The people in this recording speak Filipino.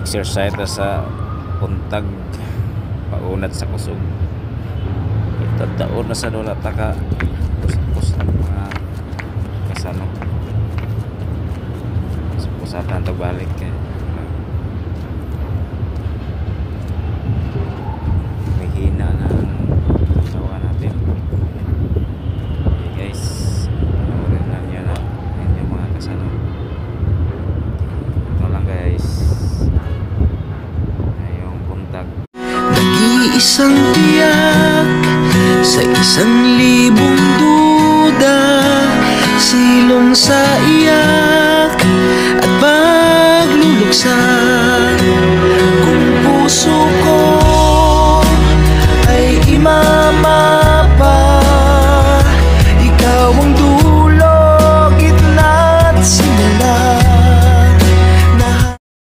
exercise ta sa puntag paunat sa kusog. Itataon na sa dola taka pusat ang mga kasano. Sa pusatan to balik kay may hina na gawa natin. Okay guys, panoorin lang nyo na yung mga kasano. Ito lang guys, yung puntag. Nag-iisang tiyak sa 1,000 duda, silong sa iyak at pagluluksa.